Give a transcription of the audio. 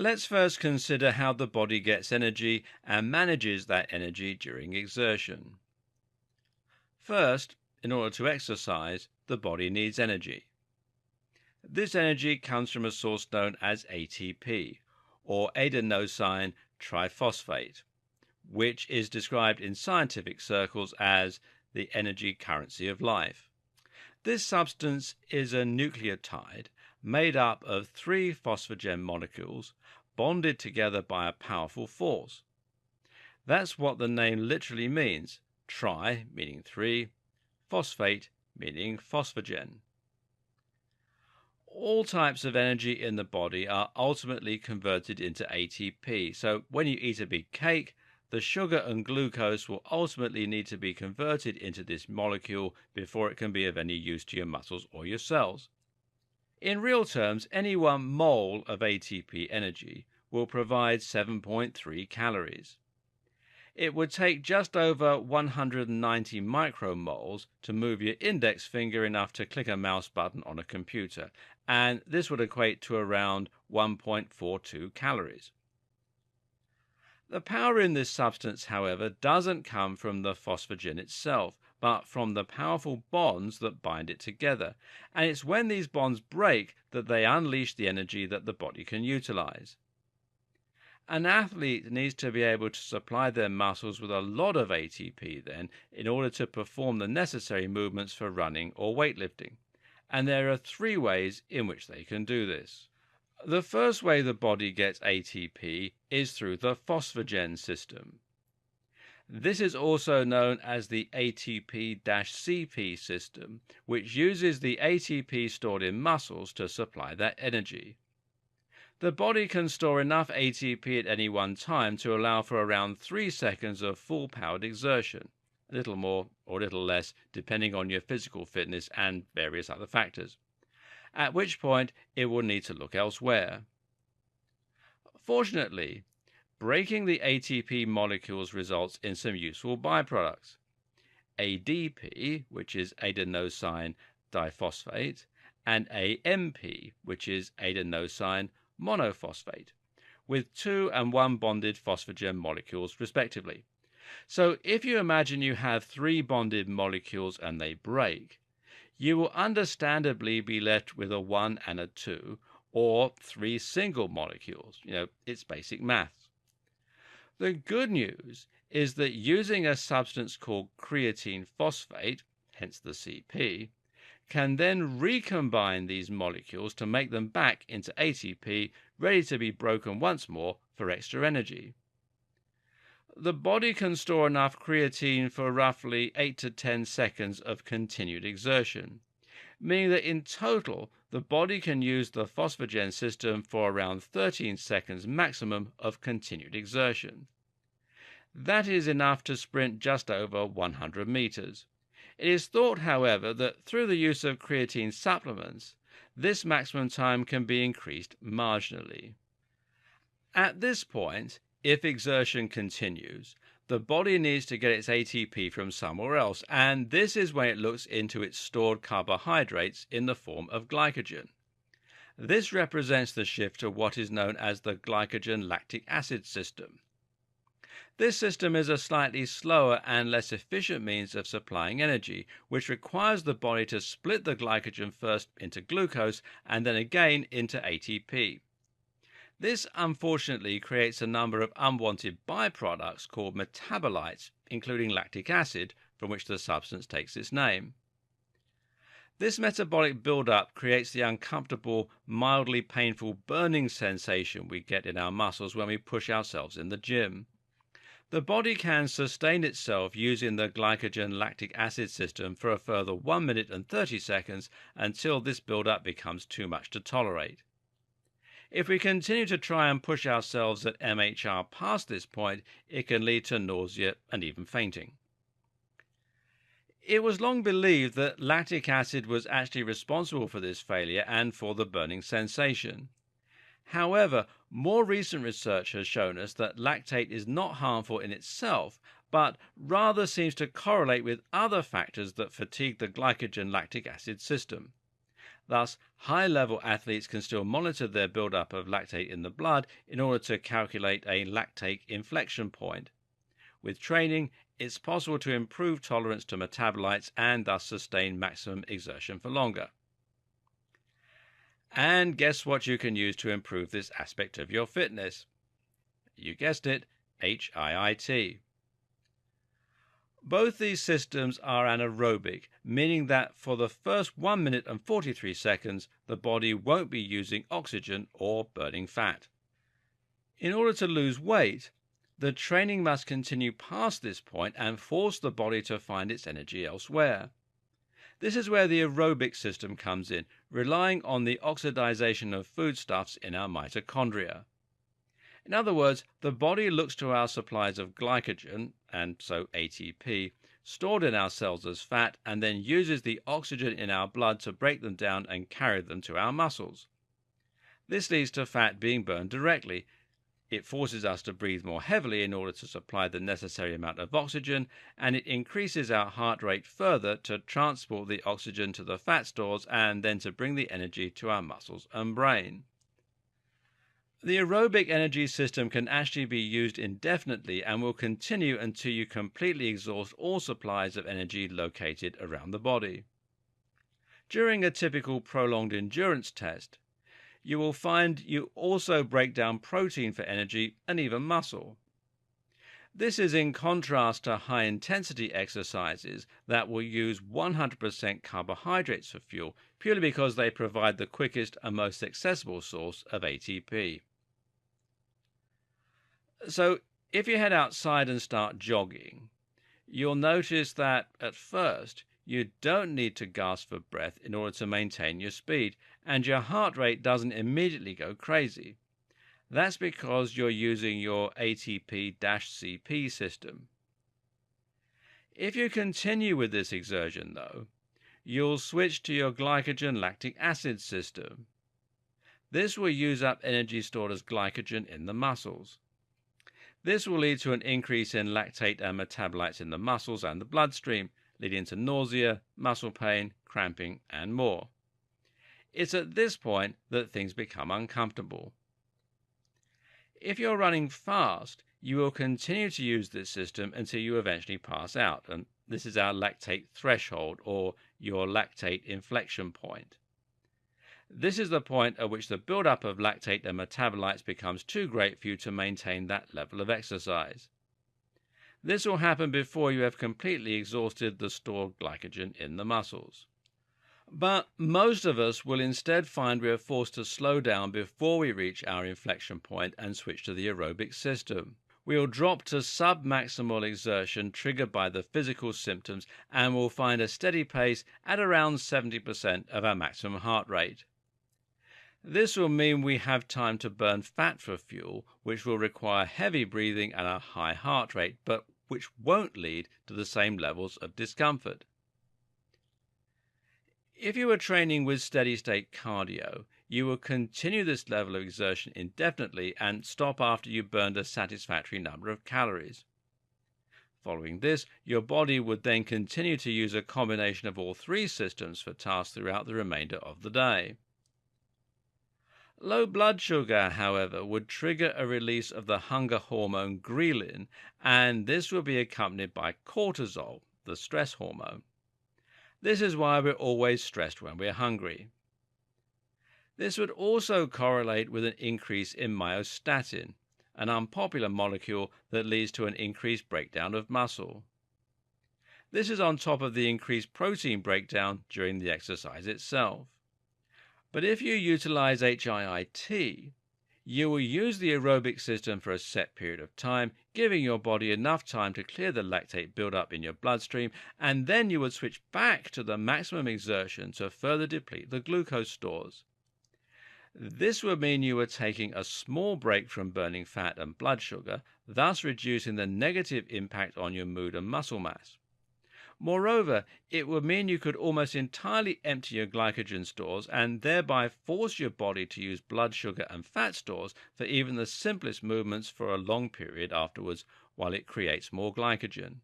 Let's first consider how the body gets energy and manages that energy during exertion. First, in order to exercise, the body needs energy. This energy comes from a source known as ATP, or adenosine triphosphate, which is described in scientific circles as the energy currency of life. This substance is a nucleotide made up of three phosphogen molecules bonded together by a powerful force. That's what the name literally means: tri meaning three, phosphate meaning phosphogen. All types of energy in the body are ultimately converted into ATP, so when you eat a big cake, the sugar and glucose will ultimately need to be converted into this molecule before it can be of any use to your muscles or your cells. In real terms, any 1 mole of ATP energy will provide 7.3 calories. It would take just over 190 micromoles to move your index finger enough to click a mouse button on a computer, and this would equate to around 1.42 calories. The power in this substance, however, doesn't come from the phosphogen itself, but from the powerful bonds that bind it together, and it's when these bonds break that they unleash the energy that the body can utilize. An athlete needs to be able to supply their muscles with a lot of ATP then in order to perform the necessary movements for running or weightlifting, and there are 3 ways in which they can do this. The first way the body gets ATP is through the phosphogen system. This is also known as the ATP-CP system, which uses the ATP stored in muscles to supply that energy. The body can store enough ATP at any one time to allow for around 3 seconds of full-powered exertion, a little more or a little less depending on your physical fitness and various other factors, at which point it will need to look elsewhere. Fortunately, breaking the ATP molecules results in some useful byproducts. ADP, which is adenosine diphosphate, and AMP, which is adenosine monophosphate, with 2 and 1 bonded phosphogen molecules respectively. So if you imagine you have 3 bonded molecules and they break, you will understandably be left with a 1 and a 2, or 3 single molecules. It's basic maths. The good news is that using a substance called creatine phosphate, hence the CP, can then recombine these molecules to make them back into ATP, ready to be broken once more for extra energy. The body can store enough creatine for roughly 8 to 10 seconds of continued exertion, meaning that in total the body can use the phosphogen system for around 13 seconds maximum of continued exertion. That is enough to sprint just over 100 meters. It is thought, however, that through the use of creatine supplements, this maximum time can be increased marginally. At this point, if exertion continues, the body needs to get its ATP from somewhere else, and this is when it looks into its stored carbohydrates in the form of glycogen. This represents the shift to what is known as the glycogen lactic acid system. This system is a slightly slower and less efficient means of supplying energy, which requires the body to split the glycogen first into glucose and then again into ATP. This unfortunately creates a number of unwanted byproducts called metabolites, including lactic acid, from which the substance takes its name. This metabolic buildup creates the uncomfortable, mildly painful burning sensation we get in our muscles when we push ourselves in the gym. The body can sustain itself using the glycogen lactic acid system for a further 1 minute and 30 seconds until this buildup becomes too much to tolerate. If we continue to try and push ourselves at MHR past this point, it can lead to nausea and even fainting. It was long believed that lactic acid was actually responsible for this failure and for the burning sensation. However, more recent research has shown us that lactate is not harmful in itself, but rather seems to correlate with other factors that fatigue the glycogen lactic acid system. Thus, high-level athletes can still monitor their buildup of lactate in the blood in order to calculate a lactate inflection point. With training, it's possible to improve tolerance to metabolites and thus sustain maximum exertion for longer. And guess what you can use to improve this aspect of your fitness? You guessed it, HIIT. Both these systems are anaerobic, meaning that for the first 1 minute and 43 seconds, the body won't be using oxygen or burning fat. In order to lose weight, the training must continue past this point and force the body to find its energy elsewhere. This is where the aerobic system comes in, relying on the oxidization of foodstuffs in our mitochondria. In other words, the body looks to our supplies of glycogen, and so ATP, stored in our cells as fat, and then uses the oxygen in our blood to break them down and carry them to our muscles. This leads to fat being burned directly. It forces us to breathe more heavily in order to supply the necessary amount of oxygen, and it increases our heart rate further to transport the oxygen to the fat stores and then to bring the energy to our muscles and brain. The aerobic energy system can actually be used indefinitely and will continue until you completely exhaust all supplies of energy located around the body. During a typical prolonged endurance test, you will find you also break down protein for energy and even muscle. This is in contrast to high-intensity exercises that will use 100% carbohydrates for fuel, purely because they provide the quickest and most accessible source of ATP. So, if you head outside and start jogging, you'll notice that at first you don't need to gasp for breath in order to maintain your speed, and your heart rate doesn't immediately go crazy. That's because you're using your ATP-CP system. If you continue with this exertion, though, you'll switch to your glycogen lactic acid system. This will use up energy stored as glycogen in the muscles. This will lead to an increase in lactate and metabolites in the muscles and the bloodstream, leading to nausea, muscle pain, cramping, and more. It's at this point that things become uncomfortable. If you're running fast, you will continue to use this system until you eventually pass out, and this is our lactate threshold, or your lactate inflection point. This is the point at which the buildup of lactate and metabolites becomes too great for you to maintain that level of exercise. This will happen before you have completely exhausted the stored glycogen in the muscles. But most of us will instead find we are forced to slow down before we reach our inflection point and switch to the aerobic system. We will drop to sub-maximal exertion triggered by the physical symptoms and will find a steady pace at around 70% of our maximum heart rate. This will mean we have time to burn fat for fuel, which will require heavy breathing and a high heart rate, but which won't lead to the same levels of discomfort. If you are training with steady-state cardio, you will continue this level of exertion indefinitely and stop after you've burned a satisfactory number of calories. Following this, your body would then continue to use a combination of all three systems for tasks throughout the remainder of the day. Low blood sugar, however, would trigger a release of the hunger hormone ghrelin, and this will be accompanied by cortisol, the stress hormone. This is why we're always stressed when we're hungry. This would also correlate with an increase in myostatin, an unpopular molecule that leads to an increased breakdown of muscle. This is on top of the increased protein breakdown during the exercise itself. But if you utilize HIIT, you will use the aerobic system for a set period of time, giving your body enough time to clear the lactate buildup in your bloodstream, and then you would switch back to the maximum exertion to further deplete the glucose stores. This would mean you are taking a small break from burning fat and blood sugar, thus reducing the negative impact on your mood and muscle mass. Moreover, it would mean you could almost entirely empty your glycogen stores and thereby force your body to use blood sugar and fat stores for even the simplest movements for a long period afterwards while it creates more glycogen.